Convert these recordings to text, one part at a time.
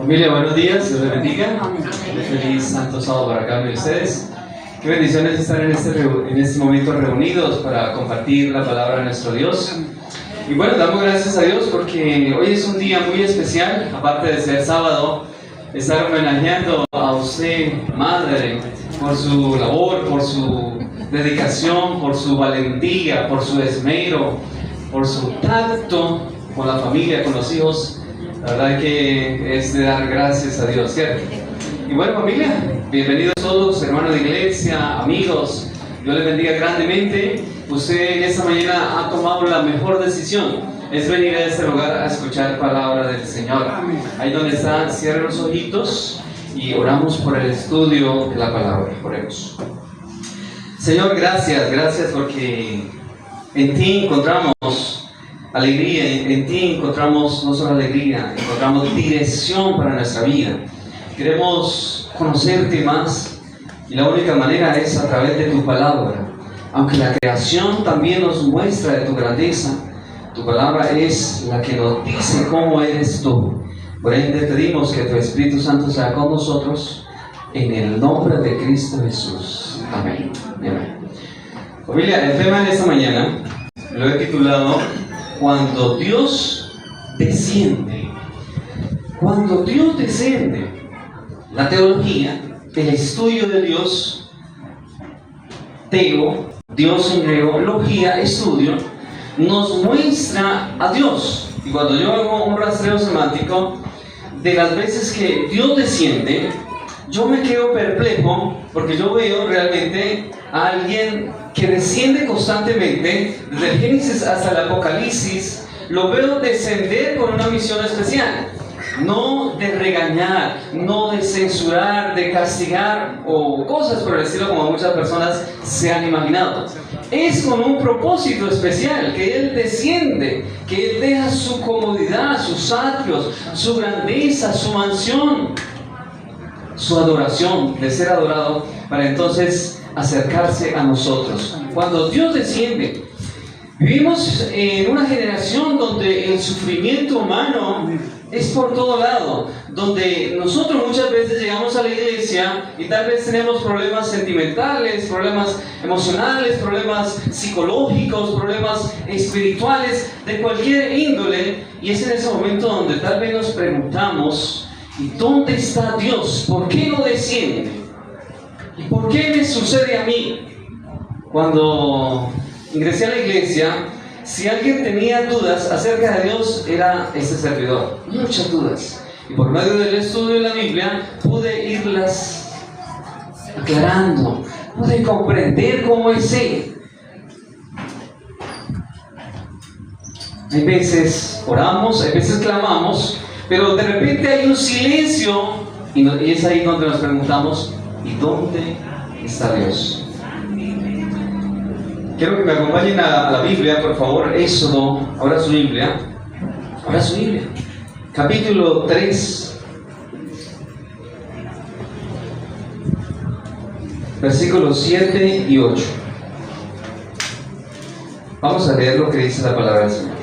Familia, buenos días, Dios les bendiga. Feliz Santo Sábado para cada uno de ustedes. Qué bendiciones estar en este momento reunidos para compartir la palabra de nuestro Dios. Y bueno, damos gracias a Dios porque hoy es un día muy especial, aparte de ser sábado, estar homenajeando a usted, madre, por su labor, por su dedicación, por su valentía, por su esmero, por su tacto con la familia, con los hijos. La verdad que es de dar gracias a Dios, ¿cierto? Y bueno, familia, bienvenidos todos, hermanos de iglesia, amigos. Dios les bendiga grandemente. Usted en esta mañana ha tomado la mejor decisión, es venir a este lugar a escuchar palabra del Señor. Ahí donde está, cierre los ojitos y oramos por el estudio de la palabra. Oremos. Señor, gracias porque en ti encontramos alegría, en ti encontramos no solo alegría, encontramos dirección para nuestra vida. Queremos conocerte más y la única manera es a través de tu palabra. Aunque la creación también nos muestra de tu grandeza, tu palabra es la que nos dice cómo eres tú. Por ende pedimos que tu Espíritu Santo sea con nosotros en el nombre de Cristo Jesús. Amén. Amén. Familia, el tema de esta mañana lo he titulado Cuando Dios desciende. Cuando Dios desciende. La teología, el estudio de Dios, teo, Dios en griego, logía, estudio, nos muestra a Dios. Y cuando yo hago un rastreo semántico de las veces que Dios desciende, yo me quedo perplejo porque yo veo realmente a alguien que desciende constantemente, desde el Génesis hasta el Apocalipsis, lo veo descender con una misión especial. No de regañar, no de censurar, de castigar o cosas por el estilo como muchas personas se han imaginado. Es con un propósito especial que Él desciende, que Él deja su comodidad, sus atrios, su grandeza, su mansión, su adoración, de ser adorado, para entonces acercarse a nosotros. Cuando Dios desciende, vivimos en una generación donde el sufrimiento humano es por todo lado, donde nosotros muchas veces llegamos a la iglesia y tal vez tenemos problemas sentimentales, problemas emocionales, problemas psicológicos, problemas espirituales, de cualquier índole, y es en ese momento donde tal vez nos preguntamos, ¿y dónde está Dios? ¿Por qué no desciende? ¿Y por qué me sucede a mí? Cuando ingresé a la iglesia, si alguien tenía dudas acerca de Dios, era este servidor. Muchas dudas. Y por medio del estudio de la Biblia, pude irlas aclarando. Pude comprender cómo es Él. Hay veces oramos, hay veces clamamos, pero de repente hay un silencio y es ahí donde nos preguntamos, ¿y dónde está Dios? Quiero que me acompañen a la Biblia, por favor. Éxodo, ahora su Biblia. Ahora su Biblia. Capítulo 3. Versículos 7 y 8. Vamos a leer lo que dice la palabra del Señor.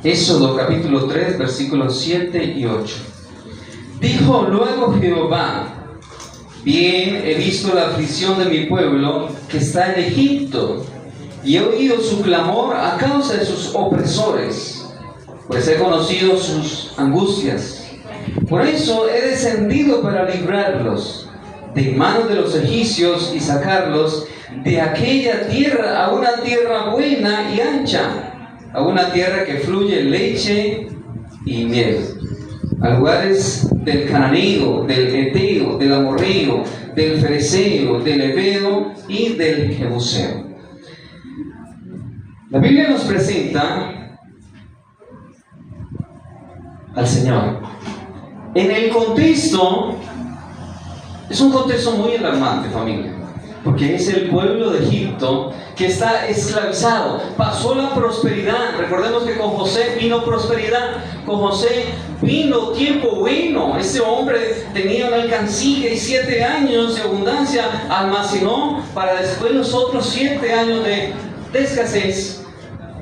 Éxodo, capítulo 3, versículos 7 y 8. Dijo luego Jehová: Bien, he visto la aflicción de mi pueblo que está en Egipto, y he oído su clamor a causa de sus opresores, pues he conocido sus angustias. Por eso he descendido para librarlos de manos de los egipcios y sacarlos de aquella tierra a una tierra buena y ancha, a una tierra que fluye leche y miel, a lugares del cananeo, del eteo, del amorreo, del fereceo, del heveo y del jebuseo. La Biblia nos presenta al Señor. En el contexto, es un contexto muy alarmante, familia, porque es el pueblo de Egipto que está esclavizado. Pasó la prosperidad. Recordemos que con José vino prosperidad, con José vino tiempo bueno. Ese hombre tenía una alcancía y 7 años de abundancia, almacenó para después los otros 7 años de escasez.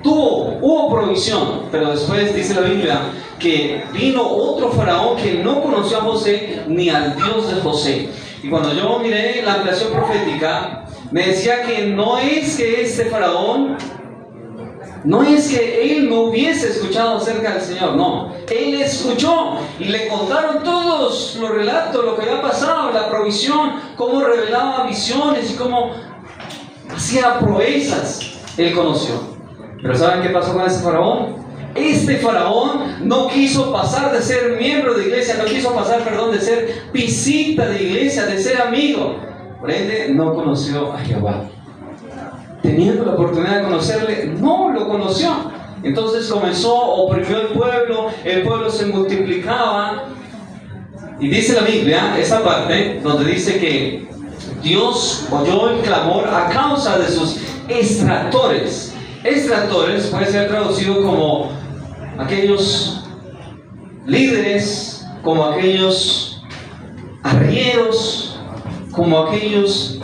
Hubo provisión, pero después dice la Biblia que vino otro faraón que no conoció a José ni al Dios de José. Y cuando yo miré la ampliación profética, me decía que no es que este faraón, no es que él no hubiese escuchado acerca del Señor, no. Él escuchó y le contaron todos los relatos, lo que había pasado, la provisión, cómo revelaba visiones y cómo hacía proezas. Él conoció. Pero ¿saben qué pasó con ese faraón? Este faraón no quiso pasar de ser miembro de iglesia, no quiso pasar, de ser visita de iglesia, de ser amigo. Por ende, no conoció a Jehová. Teniendo la oportunidad de conocerle, no lo conoció. Entonces comenzó, oprimió al el pueblo se multiplicaba. Y dice la Biblia, esa parte, donde dice que Dios oyó el clamor a causa de sus extractores. Extractores puede ser traducido como aquellos líderes, como aquellos arrieros, como aquellos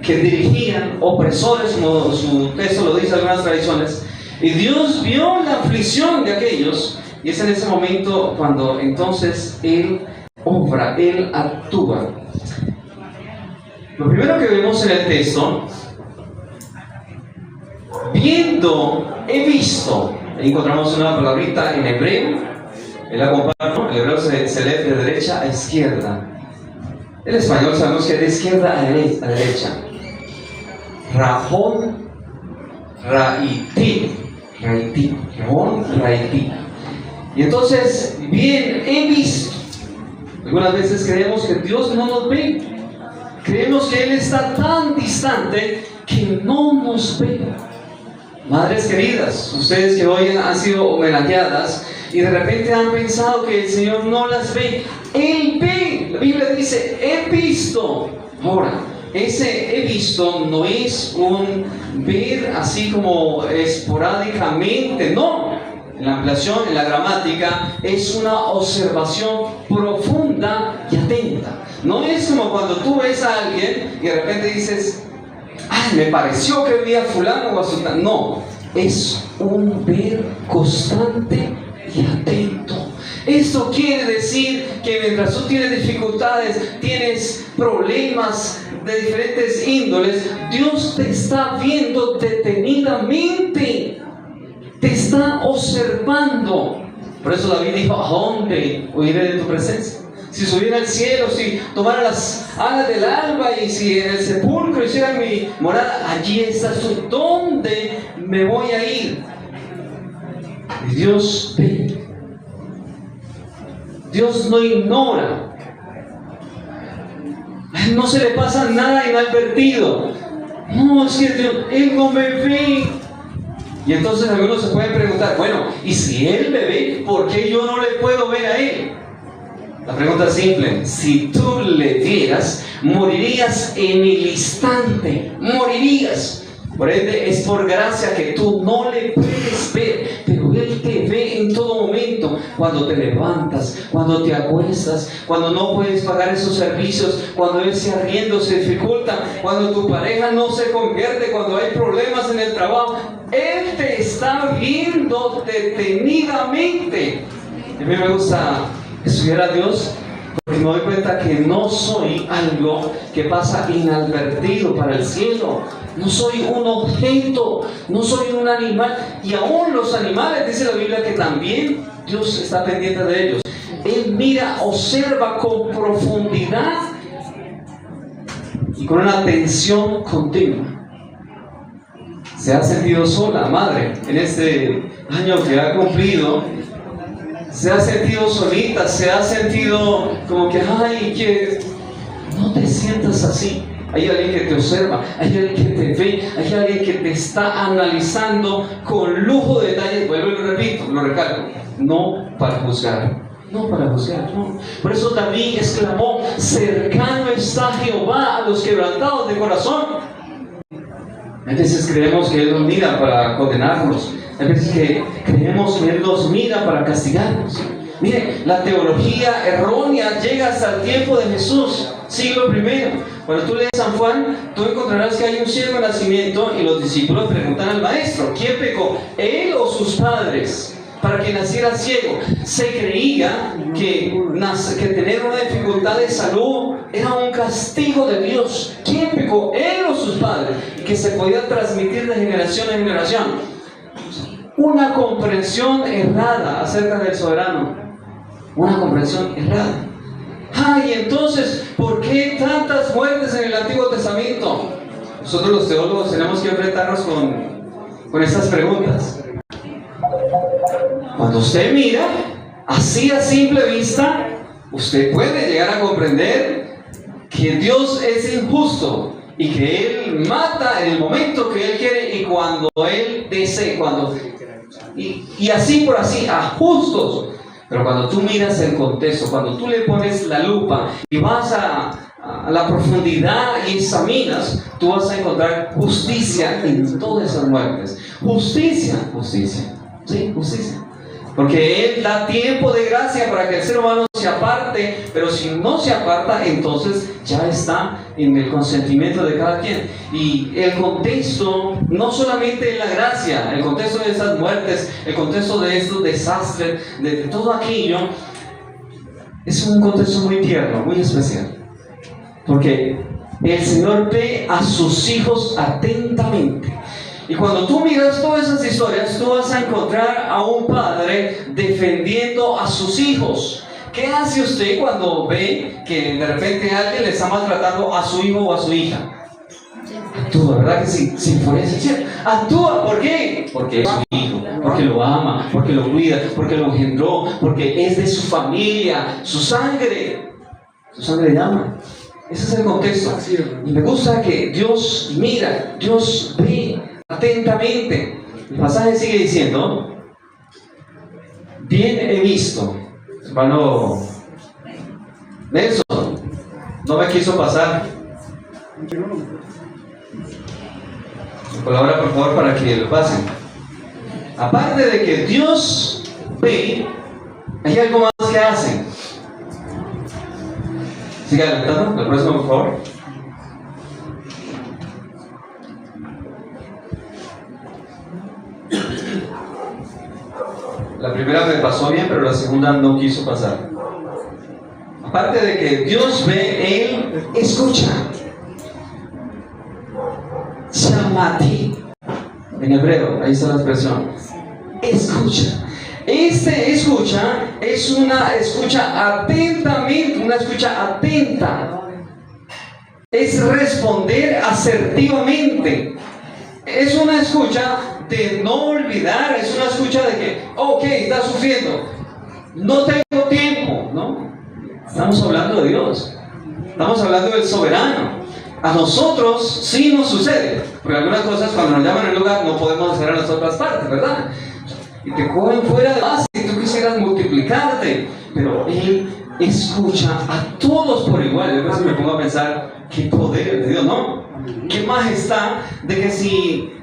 que dirigían, opresores, como su texto lo dice en algunas tradiciones. Y Dios vio la aflicción de aquellos, y es en ese momento cuando entonces Él obra, Él actúa. Lo primero que vemos en el texto, he visto, encontramos una palabrita en hebreo, la comparto, el hebreo se lee de derecha a izquierda. En español sabemos que de izquierda a derecha. Rahón, Raiti. Rahón, Raiti. Y entonces, he visto. Algunas veces creemos que Dios no nos ve. Creemos que Él está tan distante que no nos ve. Madres queridas, ustedes que hoy han sido homenajeadas y de repente han pensado que el Señor no las ve. Él ve. La Biblia dice, he visto. Ahora, ese he visto no es un ver así como esporádicamente, no. En la ampliación, en la gramática, es una observación profunda y atenta. No es como cuando tú ves a alguien y de repente dices, me pareció que vi a fulano o a sultano. No, es un ver constante y atento. Esto quiere decir que mientras tú tienes dificultades, tienes problemas de diferentes índoles, Dios te está viendo detenidamente, te está observando. Por eso David dijo, ¿a dónde huiré de tu presencia? Si subiera al cielo, si tomara las alas del alba y si en el sepulcro hiciera mi morada, allí estás tú. ¿Dónde me voy a ir? Y Dios ve. Dios no ignora. No se le pasa nada inadvertido. No, es que Dios, Él no me ve. Y entonces algunos se pueden preguntar, bueno, ¿y si Él me ve, por qué yo no le puedo ver a Él? La pregunta es simple. Si tú le vieras, morirías en el instante. Morirías. Por ende, es por gracia que tú no le puedes ver, pero Él te ve en todo momento. Cuando te levantas, cuando te acuestas, cuando no puedes pagar esos servicios, cuando ese arriendo se dificulta, cuando tu pareja no se convierte, cuando hay problemas en el trabajo. Él te está viendo detenidamente. A mí me gusta estudiar a Dios porque me doy cuenta que no soy algo que pasa inadvertido para el cielo. No soy un objeto, no soy un animal. Y aún los animales, dice la Biblia, que también Dios está pendiente de ellos. Él mira, observa con profundidad y con una atención continua. ¿Se ha sentido sola, madre, en este año que ha cumplido? ¿Se ha sentido solita? ¿Se ha sentido como que, que no te sientas así? Hay alguien que te observa, hay alguien que te ve, hay alguien que te está analizando con lujo de detalles. Vuelvo y lo repito, lo recalco, no para juzgar. No para juzgar, no. Por eso David exclamó, cercano está Jehová a los quebrantados de corazón. A veces creemos que Él nos mira para condenarnos. A veces que creemos que Él nos mira para castigarnos. Mire, la teología errónea llega hasta el tiempo de Jesús, siglo I. Cuando tú lees San Juan, tú encontrarás que hay un ciego de nacimiento y los discípulos preguntan al maestro, ¿quién pecó? ¿Él o sus padres? para que naciera ciego. Se creía que tener una dificultad de salud era un castigo de Dios. ¿Quién pecó? Él o sus padres, y que se podía transmitir de generación en generación. Una comprensión errada acerca del soberano. Una comprensión errada. Ay, entonces, ¿por qué tantas muertes en el Antiguo Testamento? Nosotros los teólogos tenemos que enfrentarnos con estas preguntas. Cuando usted mira, así a simple vista, usted puede llegar a comprender que Dios es injusto y que Él mata en el momento que Él quiere y cuando Él desee, y así por así, a justos. Pero cuando tú miras el contexto, cuando tú le pones la lupa y vas a la profundidad y examinas, tú vas a encontrar justicia en todas esas muertes. Justicia, sí, justicia. Porque Él da tiempo de gracia para que el ser humano se aparte, pero si no se aparta, entonces ya está en el consentimiento de cada quien. Y el contexto, no solamente en la gracia, el contexto de estas muertes, el contexto de estos desastres, de todo aquello, es un contexto muy tierno, muy especial. Porque el Señor ve a sus hijos atentamente. Y cuando tú miras todas esas historias, tú vas a encontrar a un padre defendiendo a sus hijos. ¿Qué hace usted cuando ve que de repente alguien le está maltratando a su hijo o a su hija? Actúa, ¿verdad que sí? Se enfurece, ¿sí? Actúa, ¿por qué? Porque es su hijo, porque lo ama, porque lo cuida, porque lo engendró, porque es de su familia, su sangre llama. Ese es el contexto. Y me gusta que Dios mira, Dios ve atentamente. El pasaje sigue diciendo: bien he visto, hermano Nelson, no me quiso pasar su palabra, por favor, para que lo pasen. Aparte de que Dios ve, hay algo más que hace. Siga adelantando, el próximo, por favor. La primera me pasó bien, pero la segunda no quiso pasar. Aparte de que Dios ve, Él escucha. Shamati. En hebreo, ahí está la expresión. Escucha. Escucha es una escucha atentamente, una escucha atenta. Es responder asertivamente. Es una escucha de no olvidar, es una escucha de que, ok, está sufriendo, no tengo tiempo, ¿no? Estamos hablando de Dios, estamos hablando del soberano. A nosotros sí nos sucede, porque algunas cosas cuando nos llaman al lugar no podemos hacer a las otras partes, ¿verdad? Y te cogen fuera de base y tú quisieras multiplicarte, pero Él escucha a todos por igual. Yo a veces me pongo a pensar, qué poder de Dios, ¿no? Qué majestad de que si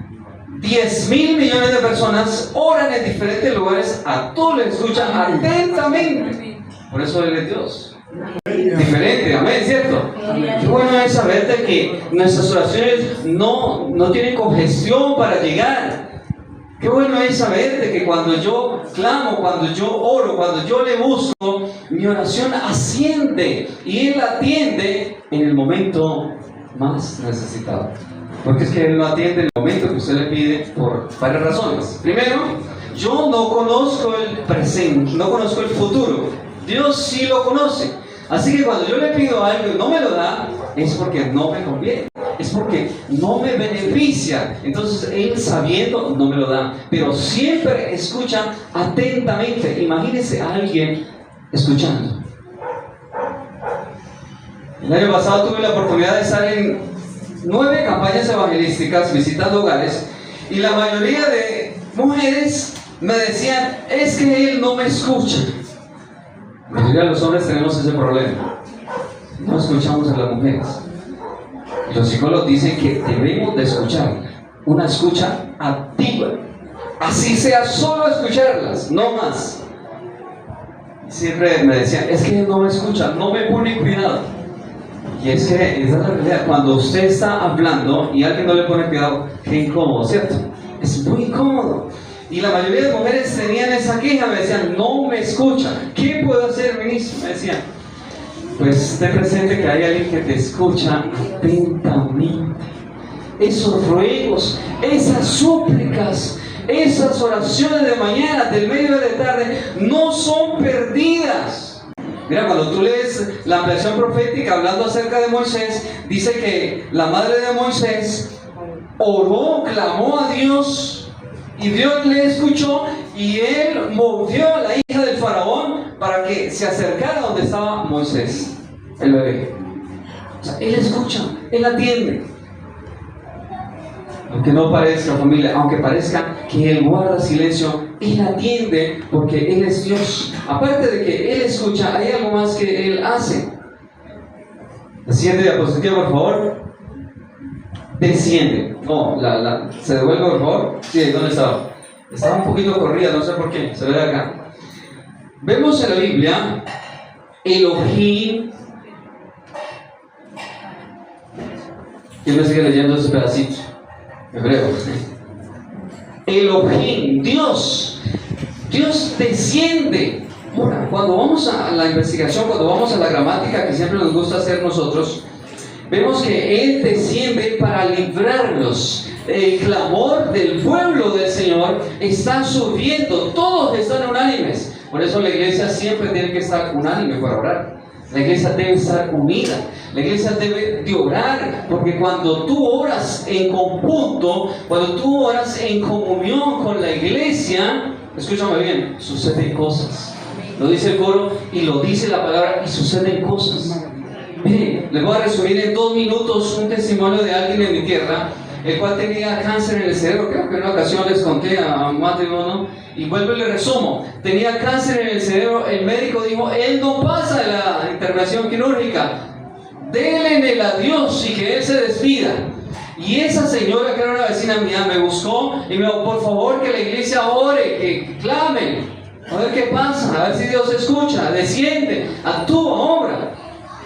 10,000 millones de personas oran en diferentes lugares, a todos les escuchan atentamente. Por eso Él es Dios. Diferente, amén, ¿cierto? Qué bueno es saber de que nuestras oraciones no tienen congestión para llegar. Qué bueno es saber de que cuando yo clamo, cuando yo oro, cuando yo le busco, mi oración asciende y Él atiende en el momento más necesitado. Porque es que Él no atiende en el momento que usted le pide por varias razones. Primero, yo no conozco el presente, no conozco el futuro. Dios sí lo conoce. Así que cuando yo le pido algo y no me lo da, es porque no me conviene, es porque no me beneficia. Entonces Él, sabiendo, no me lo da, pero siempre escucha atentamente. Imagínese a alguien escuchando. El año pasado tuve la oportunidad de estar en 9 campañas evangelísticas visitando hogares, y la mayoría de mujeres me decían: es que Él no me escucha. La mayoría de los hombres tenemos ese problema, no escuchamos a las mujeres. Y los psicólogos dicen que debemos de escuchar, una escucha activa, así sea solo escucharlas, no más. Siempre me decían: es que Él no me escucha, no me pone cuidado. Y es que esa es la realidad. Cuando usted está hablando y alguien no le pone cuidado, qué incómodo, ¿cierto? Es muy incómodo. Y la mayoría de mujeres tenían esa queja, me decían, no me escucha. ¿Qué puedo hacer, ministro? Me decían. Pues ten presente que hay alguien que te escucha atentamente. Esos ruegos, esas súplicas, esas oraciones de mañana, del medio de tarde, no son perdidas. Mira, cuando tú lees la ampliación profética hablando acerca de Moisés, dice que la madre de Moisés oró, clamó a Dios, y Dios le escuchó, y él movió a la hija del faraón para que se acercara donde estaba Moisés, el bebé. O sea, él escucha, él atiende. Aunque no parezca, familia, aunque parezca que él guarda silencio, él atiende porque él es Dios. Aparte de que él escucha, hay algo más que él hace. La siguiente diapositiva, por favor. Desciende. No, se devuelve, por favor. Sí, ¿dónde estaba? Estaba un poquito corrida, no sé por qué. Se ve acá. Vemos en la Biblia Elohim. ¿Quién me sigue leyendo ese pedacito? Hebreo. Elohim, Dios desciende. Ahora, cuando vamos a la investigación, cuando vamos a la gramática que siempre nos gusta hacer nosotros, vemos que Él desciende para librarnos. El clamor del pueblo del Señor está subiendo, todos están unánimes. Por eso la iglesia siempre tiene que estar unánime para orar. La iglesia debe estar unida, la iglesia debe de orar, porque cuando tú oras en conjunto, cuando tú oras en comunión con la iglesia, escúchame bien, suceden cosas. Lo dice el coro y lo dice la palabra y suceden cosas. Mire, les voy a resumir en 2 minutos un testimonio de alguien en mi tierra, el cual tenía cáncer en el cerebro. Creo que en una ocasión les conté a Mateo, ¿no? Y vuelvo y le resumo. Tenía cáncer en el cerebro. El médico dijo, él no pasa de la intervención quirúrgica. Délenle a Dios y que él se despida. Y esa señora, que era una vecina mía, me buscó y me dijo, por favor, que la iglesia ore, que clame, a ver qué pasa, a ver si Dios escucha, desciende, actúa, obra.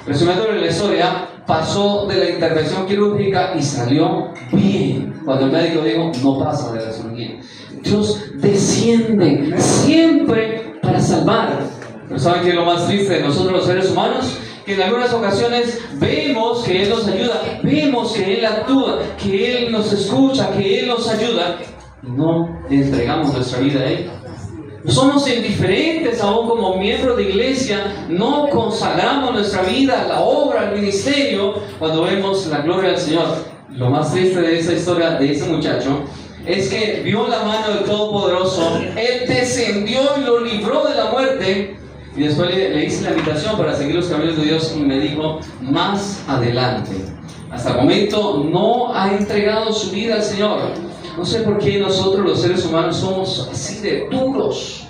Resumiéndole la historia, pasó de la intervención quirúrgica y salió bien. Cuando el médico dijo, no pasa de la cirugía. Dios desciende siempre para salvar. Pero ¿saben qué es lo más triste de nosotros los seres humanos? Que en algunas ocasiones vemos que Él nos ayuda, vemos que Él actúa, que Él nos escucha, que Él nos ayuda, y no le entregamos nuestra vida a Él. Somos indiferentes aún como miembros de iglesia, no consagramos nuestra vida a la obra, al ministerio, cuando vemos la gloria del Señor. Lo más triste de esa historia de ese muchacho es que vio la mano del Todopoderoso, Él descendió y lo libró de la muerte, y después le hice la invitación para seguir los caminos de Dios y me dijo, más adelante. Hasta el momento no ha entregado su vida al Señor. No sé por qué nosotros los seres humanos somos así de duros,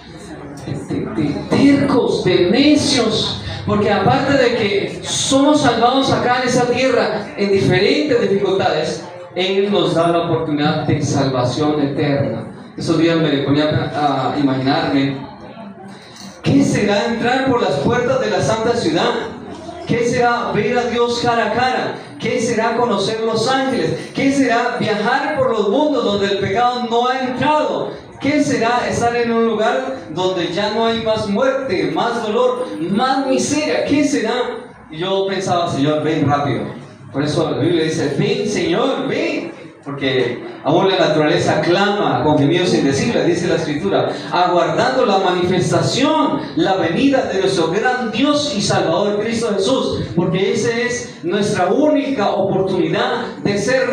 de tercos, de necios, porque aparte de que somos salvados acá en esa tierra en diferentes dificultades, Él nos da la oportunidad de salvación eterna. Esos días me ponía a imaginarme, ¿qué será entrar por las puertas de la santa ciudad? ¿Qué será ver a Dios cara a cara? ¿Qué será conocer los ángeles? ¿Qué será viajar por los mundos donde el pecado no ha entrado? ¿Qué será estar en un lugar donde ya no hay más muerte, más dolor, más miseria? ¿Qué será? Y yo pensaba, Señor, ven rápido. Por eso la Biblia dice, ven Señor, ven. Porque aún la naturaleza clama con gemidos indecibles, dice la Escritura, aguardando la manifestación, la venida de nuestro gran Dios y Salvador Cristo Jesús, porque esa es nuestra única oportunidad de ser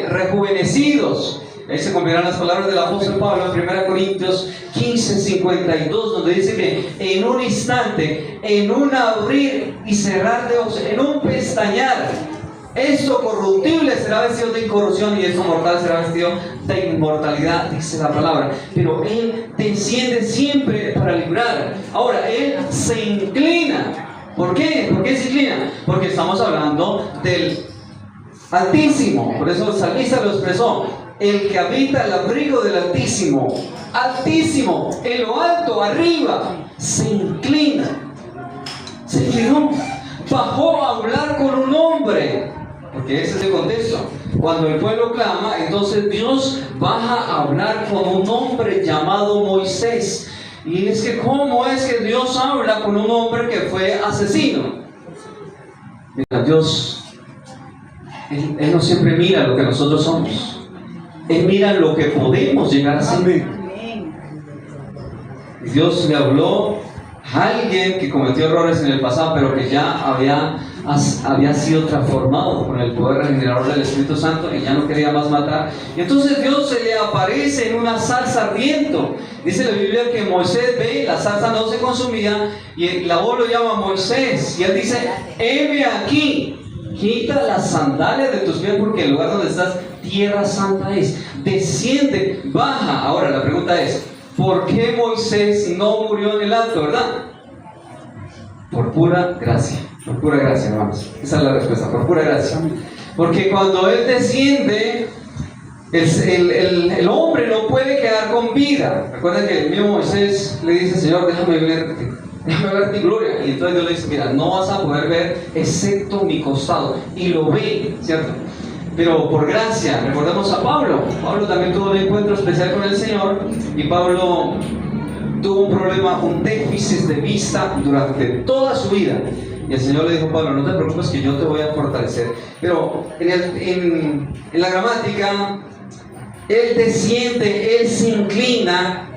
rejuvenecidos. Ahí se cumplirán las palabras del apóstol Pablo en 1 Corintios 15:52, donde dice que en un instante, en un abrir y cerrar de ojos, en un pestañear, esto corruptible será vestido de incorrupción y esto mortal será vestido de inmortalidad, dice la palabra. Pero Él desciende siempre para librar. Ahora, Él se inclina. ¿Por qué? ¿Por qué se inclina? Porque estamos hablando del Altísimo. Por eso el salmista lo expresó. El que habita el abrigo del Altísimo, Altísimo, en lo alto, arriba, se inclina. Se inclinó. Bajó a hablar con un hombre. Porque ese es el contexto. Cuando el pueblo clama, entonces Dios baja a hablar con un hombre llamado Moisés. Y es que, ¿cómo es que Dios habla con un hombre que fue asesino? Mira, Dios, Él no siempre mira lo que nosotros somos. Él mira lo que podemos llegar a ser. Y Dios le habló a alguien que cometió errores en el pasado, pero que ya había sido transformado con el poder regenerador del Espíritu Santo y ya no quería más matar. Y entonces Dios se le aparece en una zarza ardiendo. Dice la Biblia que Moisés ve, la zarza no se consumía, y la voz lo llama Moisés, y él dice: heme aquí, quita las sandalias de tus pies, porque el lugar donde estás, tierra santa es. Desciende, baja. Ahora la pregunta es: ¿por qué Moisés no murió en el acto, verdad? Por pura gracia. Por pura gracia, hermanos. Esa es la respuesta, por pura gracia. Porque cuando él desciende, el hombre no puede quedar con vida. Recuerden que el mismo Moisés le dice: Señor, déjame ver mi gloria. Y entonces Dios le dice: mira, no vas a poder ver excepto mi costado. Y lo ve, ¿cierto? Pero por gracia, recordemos a Pablo. Pablo también tuvo un encuentro especial con el Señor, y Pablo tuvo un problema, un déficit de vista durante toda su vida. Y el Señor le dijo: Pablo, no te preocupes, que yo te voy a fortalecer. Pero en la gramática, él desciende, él se inclina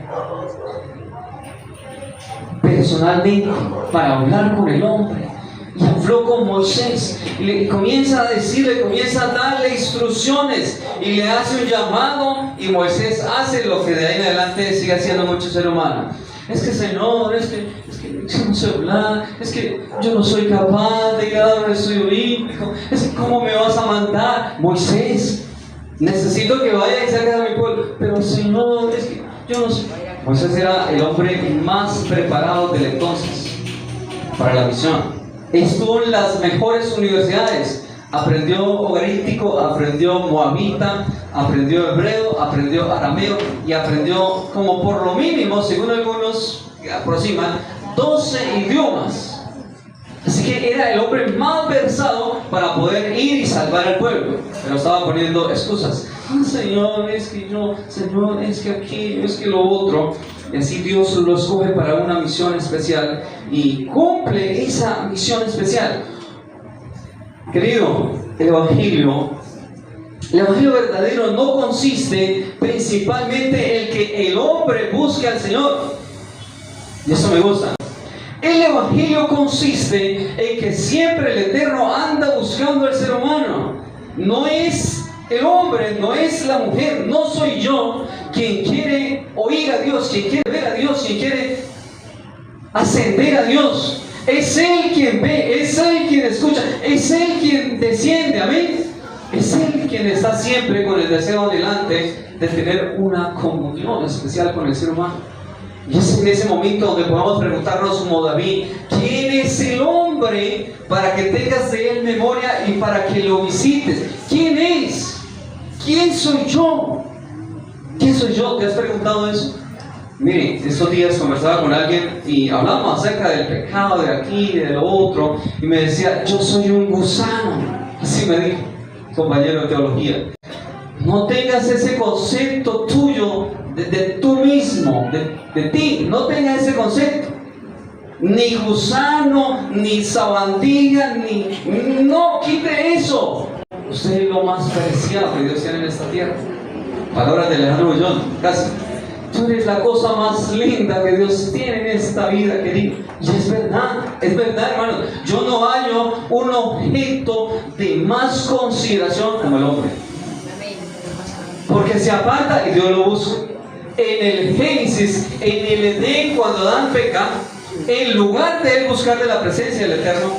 personalmente para hablar con el hombre. Y habló con Moisés, y le comienza a decirle, comienza a darle instrucciones, y le hace un llamado, y Moisés hace lo que de ahí en adelante sigue haciendo mucho ser humano. Es que, Señor, es que yo no sé hablar, es que yo no soy capaz de llegar a un estudio bíblico, es que ¿cómo me vas a mandar? Moisés, necesito que vaya y saques a mi pueblo, pero Señor, es que yo no sé. Moisés era el hombre más preparado del entonces para la misión. Estuvo en las mejores universidades, aprendió hogarístico, aprendió moabita, aprendió hebreo, aprendió arameo y aprendió como por lo mínimo, según algunos que aproximan, 12 idiomas. Así que era el hombre más versado para poder ir y salvar al pueblo, pero estaba poniendo excusas. Señor, es que yo, Señor, es que aquí, es que lo otro. Y así Dios lo escoge para una misión especial y cumple esa misión especial. Querido, el Evangelio verdadero no consiste principalmente en que el hombre busque al Señor. Y eso me gusta. El Evangelio consiste en que siempre el Eterno anda buscando al ser humano. No es el hombre, no es la mujer, no soy yo quien quiere oír a Dios, quien quiere ver a Dios, quien quiere ascender a Dios. Es Él quien ve, es Él quien escucha, es Él quien desciende, amén. Es Él quien está siempre con el deseo delante de tener una comunión especial con el ser humano. Y es en ese momento donde podemos preguntarnos como David: ¿quién es el hombre para que tengas de él memoria y para que lo visites? ¿Quién es? ¿Quién soy yo? ¿Quién soy yo? ¿Te has preguntado eso? Miren, estos días conversaba con alguien y hablamos acerca del pecado, de aquí y de lo otro, y me decía: yo soy un gusano. Así me dijo, compañero de teología. No tengas ese concepto tuyo de tú mismo, de ti. No tengas ese concepto. Ni gusano, ni sabandija, no, quite eso. Usted es lo más preciado que Dios tiene en esta tierra. Palabras de Alejandro Bullón, casi. Tú eres la cosa más linda que Dios tiene en esta vida, querido. Y es verdad, hermano. Yo no hallo un objeto de más consideración como el hombre. Porque se aparta y Dios lo busca. En el Génesis, en el Edén, cuando Adán peca, en lugar de él buscar de la presencia del Eterno,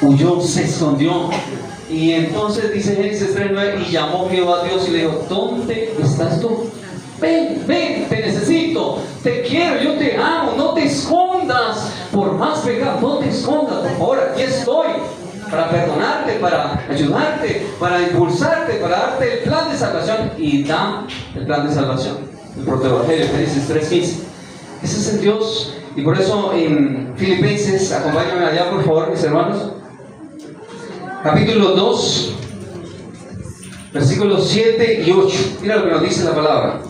huyó, se escondió. Y entonces dice Génesis 3:9: y llamó Jehová a Dios y le dijo: ¿dónde estás tú? Ven, te necesito, te quiero, yo te amo, no te escondas. Por más pecado, no te escondas, por favor, aquí estoy para perdonarte, para ayudarte, para impulsarte, para darte el plan de salvación. Y da el plan de salvación, el protoevangelio, Génesis 3:15. Ese es el Dios. Y por eso en Filipenses, acompáñenme allá por favor, mis hermanos, capítulo 2, versículos 7 y 8. Mira lo que nos dice la palabra.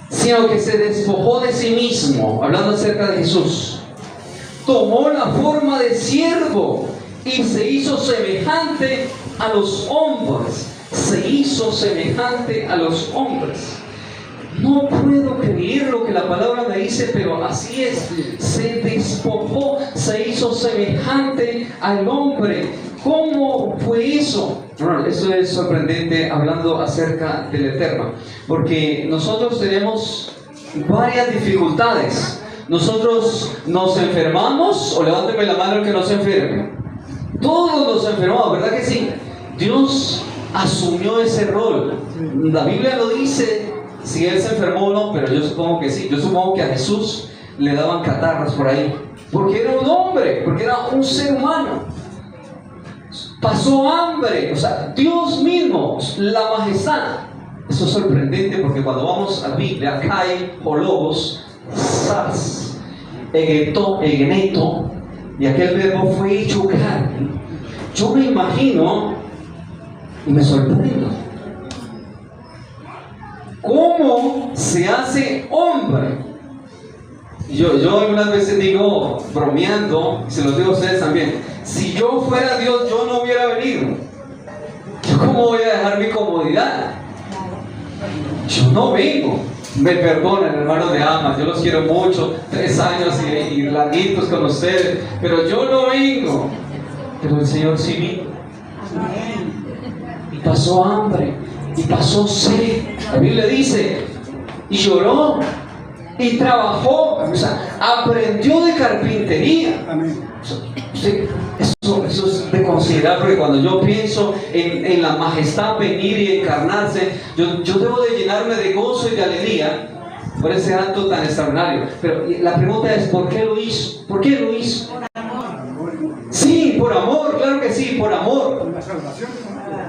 Sino que se despojó de sí mismo, hablando acerca de Jesús. Tomó la forma de siervo y se hizo semejante a los hombres. Se hizo semejante a los hombres. No puedo creer lo que la palabra me dice, pero así es. Se despojó, se hizo semejante al hombre. ¿Cómo fue eso? Bueno, eso es sorprendente hablando acerca del Eterno, porque nosotros tenemos varias dificultades. Nosotros nos enfermamos, o levánteme la mano el que no se enferme. Todos nos enfermamos, ¿verdad que sí? Dios asumió ese rol. La Biblia lo dice, si él se enfermó o no, pero yo supongo que sí. Yo supongo que a Jesús le daban catarras por ahí, porque era un hombre, porque era un ser humano. Pasó hambre, o sea, Dios mismo, la majestad. Eso es sorprendente porque cuando vamos a la Biblia, Kai, Hologos, Sas, Egeneto, y aquel verbo fue hecho carne. Yo me imagino y me sorprendo. ¿Cómo se hace hombre? Yo algunas veces digo, bromeando, y se los digo a ustedes también, si yo fuera Dios, yo no hubiera venido. ¿Yo cómo voy a dejar mi comodidad? Yo no vengo. Me perdonen, hermanos de Amas, yo los quiero mucho, 3 años y larguitos con ustedes, pero yo no vengo. Pero el Señor sí vino. Y pasó hambre, y pasó sed. La Biblia dice, y lloró, y trabajó, o sea, aprendió de carpintería. Eso es de considerar, porque cuando yo pienso en la majestad venir y encarnarse, yo debo de llenarme de gozo y de alegría por ese acto tan extraordinario. Pero la pregunta es, ¿por qué lo hizo? ¿Por qué lo hizo? Sí, por amor, claro que sí, por amor.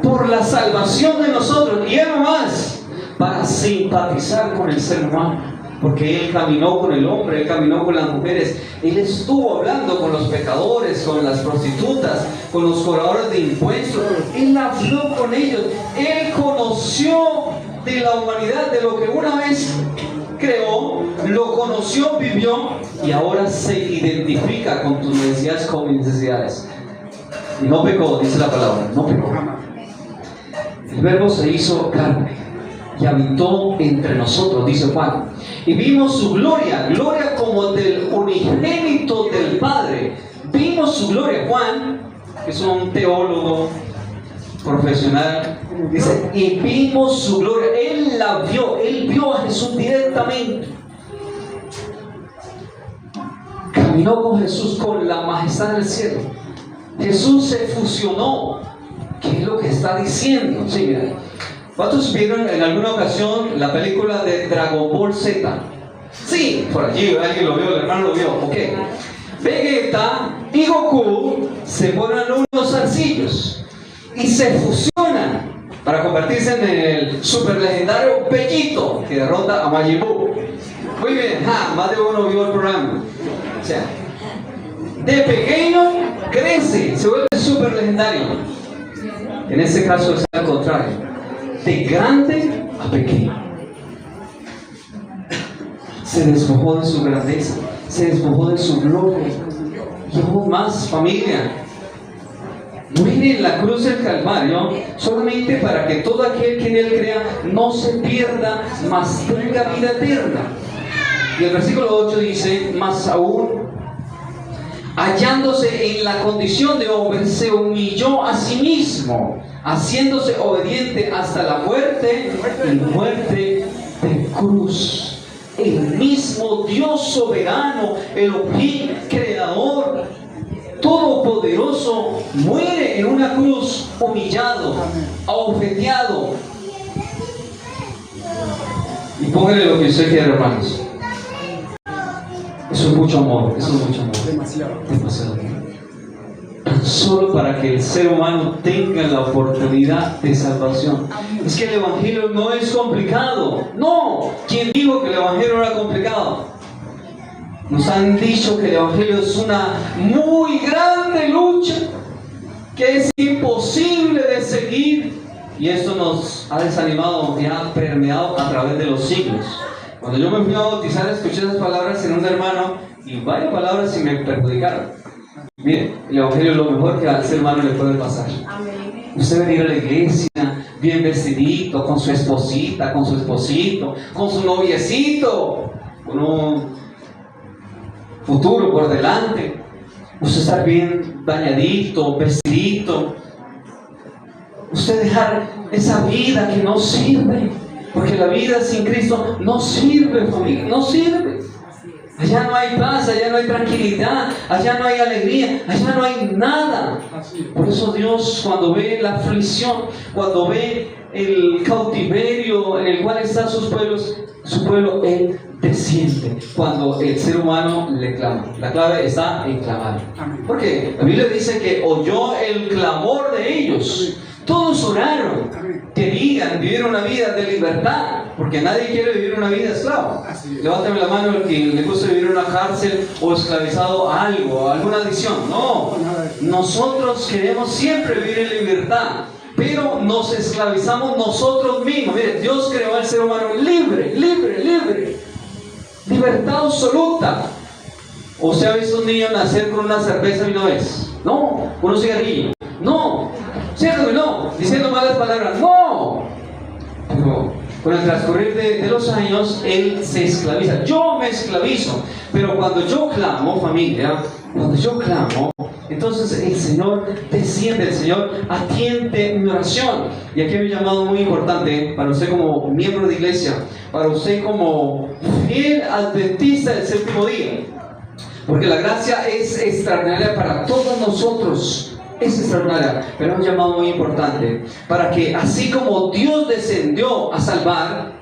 Por la salvación de nosotros, y además para simpatizar con el ser humano. Porque Él caminó con el hombre, Él caminó con las mujeres, Él estuvo hablando con los pecadores, con las prostitutas, con los cobradores de impuestos. Él habló con ellos, Él conoció de la humanidad, de lo que una vez creó, lo conoció, vivió, y ahora se identifica con tus necesidades, con mis necesidades. Y no pecó, dice la palabra, no pecó. El verbo se hizo carne y habitó entre nosotros, dice Juan, y vimos su gloria, gloria como del unigénito del Padre. Vimos su gloria. Juan, que es un teólogo profesional, dice, y vimos su gloria. Él la vio, él vio a Jesús directamente. Caminó con Jesús, con la majestad del cielo. Jesús se fusionó. ¿Qué es lo que está diciendo? Sí, mira. ¿Cuántos vieron en alguna ocasión la película de Dragon Ball Z? Sí, por allí alguien lo vio, el hermano lo vio. Ok. Vegeta y Goku se ponen unos zarcillos y se fusionan para convertirse en el super legendario Bellito que derrota a Majin Buu. Muy bien, más de uno vio el programa. O sea, de pequeño crece, se vuelve super legendario. En este caso es al contrario. De grande a pequeño. Se despojó de su grandeza, se despojó de su gloria. Y aún más, familia, muere en la cruz del Calvario solamente para que todo aquel que en él crea no se pierda, mas tenga vida eterna. Y el versículo 8 dice, más aún, hallándose en la condición de hombre, se humilló a sí mismo, haciéndose obediente hasta la muerte y muerte de cruz. El mismo Dios soberano, Elohim, creador, todopoderoso, muere en una cruz humillado, abofeteado. Y póngale lo que usted quiera, hermanos. Eso es mucho amor, eso es mucho amor. Demasiado. Tan solo para que el ser humano tenga la oportunidad de salvación. Es que el Evangelio no es complicado. No, ¿quién dijo que el Evangelio era complicado? Nos han dicho que el Evangelio es una muy grande lucha, que es imposible de seguir. Y esto nos ha desanimado y ha permeado a través de los siglos. Cuando yo me fui a bautizar, escuché esas palabras en un hermano y varias palabras y me perjudicaron. Mire, el evangelio es lo mejor que al ser humano le puede pasar. Usted venir a la iglesia bien vestidito, con su esposita, con su esposito, con su noviecito, con un futuro por delante. Usted estar bien bañadito, vestidito. Usted dejar esa vida que no sirve, porque la vida sin Cristo no sirve, familia, no sirve. Allá no hay paz, allá no hay tranquilidad, allá no hay alegría, allá no hay nada. Por eso Dios, cuando ve la aflicción, cuando ve el cautiverio en el cual están su pueblo, Él desciende cuando el ser humano le clama. La clave está en clamar. Porque la Biblia dice que oyó el clamor de ellos. Todos oraron, querían vivir una vida de libertad, porque nadie quiere vivir una vida esclavo. Levántame la mano el que le gusta vivir en una cárcel o esclavizado a algo, a alguna adicción. No, nosotros queremos siempre vivir en libertad, pero nos esclavizamos nosotros mismos. Mire, Dios creó al ser humano libre, libre, libre, libertad absoluta. ¿O se ha visto un niño nacer con una cerveza y una vez? No, con un cigarrillo. No, ¿cierto que no? Diciendo malas palabras, no. Pero con el transcurrir de los años, él se esclaviza. Yo me esclavizo, pero cuando yo clamo, familia, cuando yo clamo, entonces el Señor desciende, el Señor atiende mi oración. Y aquí hay un llamado muy importante para usted como miembro de iglesia, para usted como fiel adventista del séptimo día. Porque la gracia es extraordinaria para todos nosotros. Es extraordinaria, pero es un llamado muy importante para que así como Dios descendió a salvar,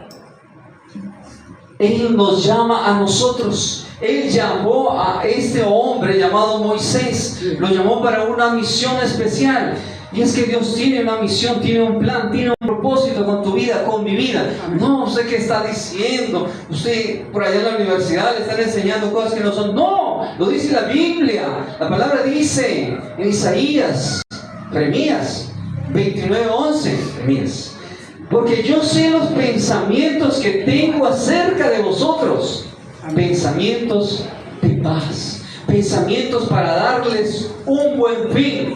Él nos llama a nosotros. Él llamó a este hombre llamado Moisés, lo llamó para una misión especial. Y es que Dios tiene una misión, tiene un plan, tiene un propósito con tu vida, con mi vida. No sé qué está diciendo. Usted por allá en la universidad le están enseñando cosas que no son. No, lo dice la Biblia. La palabra dice en Isaías, Jeremías 29:11, Jeremías: porque yo sé los pensamientos que tengo acerca de vosotros, pensamientos de paz, pensamientos para darles un buen fin.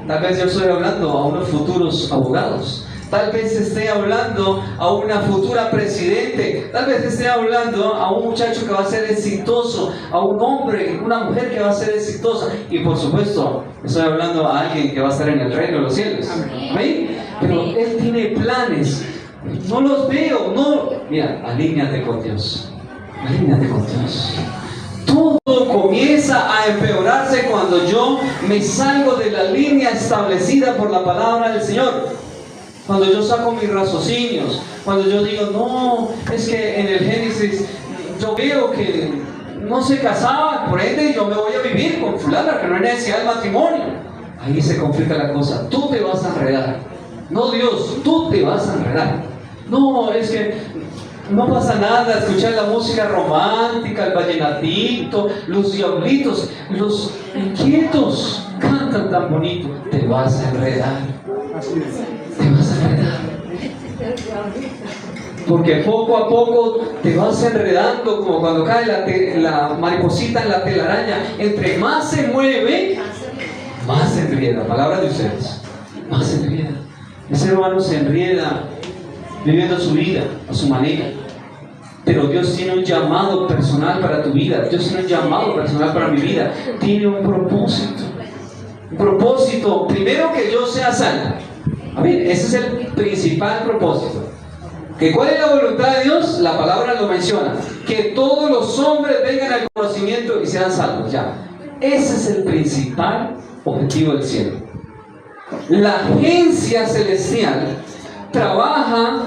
Tal vez yo estoy hablando a unos futuros abogados. Tal vez esté hablando a una futura presidente. Tal vez esté hablando a un muchacho que va a ser exitoso, a un hombre, una mujer que va a ser exitosa. Y por supuesto, estoy hablando a alguien que va a estar en el reino de los cielos. ¿Ven? Pero Él tiene planes. No los veo, no. Mira, alíñate con Dios. Alíñate con Dios. Todo comienza a empeorarse cuando yo me salgo de la línea establecida por la palabra del Señor. Cuando yo saco mis raciocinios, cuando yo digo, no, es que en el Génesis yo veo que no se casaban, por ende yo me voy a vivir con fulana, que no hay necesidad de matrimonio. Ahí se complica la cosa. Tú te vas a enredar. No Dios, tú te vas a enredar. No, es que no pasa nada, escuchar la música romántica, el vallenatito, los diablitos, los inquietos cantan tan bonito. Te vas a enredar. Te vas a enredar. Porque poco a poco te vas enredando, como cuando cae la mariposita en la telaraña. Entre más se mueve, más se enrieda. Palabra de ustedes. Más se enrieda. El ser humano se enrieda viviendo su vida a su manera. Pero Dios tiene un llamado personal para tu vida. Dios tiene un llamado personal para mi vida. Tiene un propósito. Un propósito, primero, que yo sea salvo. Amén. Ese es el principal propósito. ¿Cuál es la voluntad de Dios? La palabra lo menciona. Que todos los hombres vengan al conocimiento y sean salvos. Ya. Ese es el principal objetivo del cielo. La agencia celestial trabaja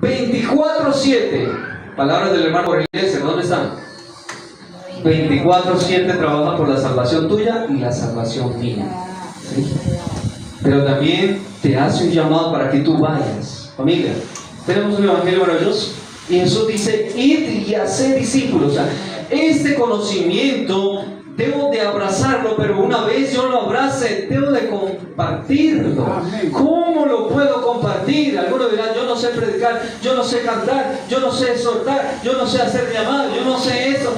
24/7. Palabras del hermano Eliezer, ¿dónde están? 24/7 trabaja por la salvación tuya y la salvación mía. ¿Sí? Pero también te hace un llamado para que tú vayas. Familia, tenemos un evangelio maravilloso y Jesús dice: id y haced discípulos. O sea, este conocimiento debo de abrazarlo, pero una vez yo lo abrace, debo de compartirlo. ¿Cómo lo puedo compartir? Algunos dirán, yo no sé predicar, yo no sé cantar, yo no sé exhortar, yo no sé hacer llamadas, yo no sé eso.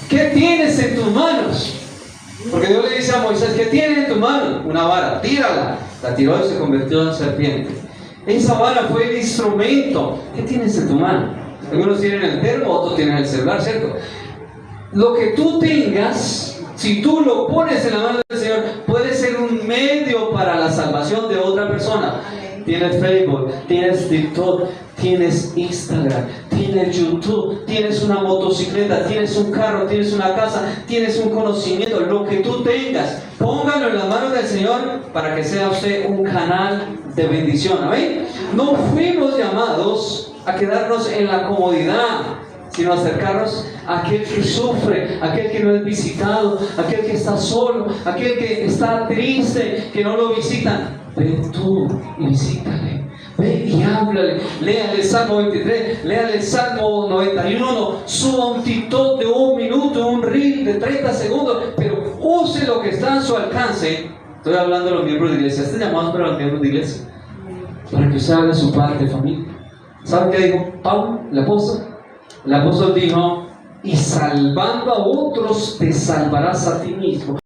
¿Qué tienes en tus manos? Porque Dios le dice a Moisés, ¿qué tienes en tus manos? Una vara, tírala. La tiró y se convirtió en serpiente. Esa vara fue el instrumento. ¿Qué tienes en tu mano? Algunos tienen el termo, otros tienen el celular, ¿cierto? Lo que tú tengas, si tú lo pones en la mano del Señor, puede ser un medio para la salvación de otra persona. Tienes Facebook, tienes TikTok, tienes Instagram, tienes YouTube, tienes una motocicleta, tienes un carro, tienes una casa, tienes un conocimiento. Lo que tú tengas, póngalo en las manos del Señor para que sea usted un canal de bendición. ¿Amén? No fuimos llamados a quedarnos en la comodidad, sino acercarnos a aquel que sufre, aquel que no es visitado, aquel que está solo, aquel que está triste, que no lo visitan. Ve tú y visítale, ve y háblale, léale el Salmo 23, léale el Salmo 91, suba un TikTok de 1 minuto, un reel de 30 segundos, pero use lo que está a su alcance. Estoy hablando de los miembros de iglesia, este llamado es para los miembros de iglesia, para que usted haga su parte, familia. ¿Saben qué dijo Pablo, el apóstol? El apóstol dijo, y salvando a otros te salvarás a ti mismo.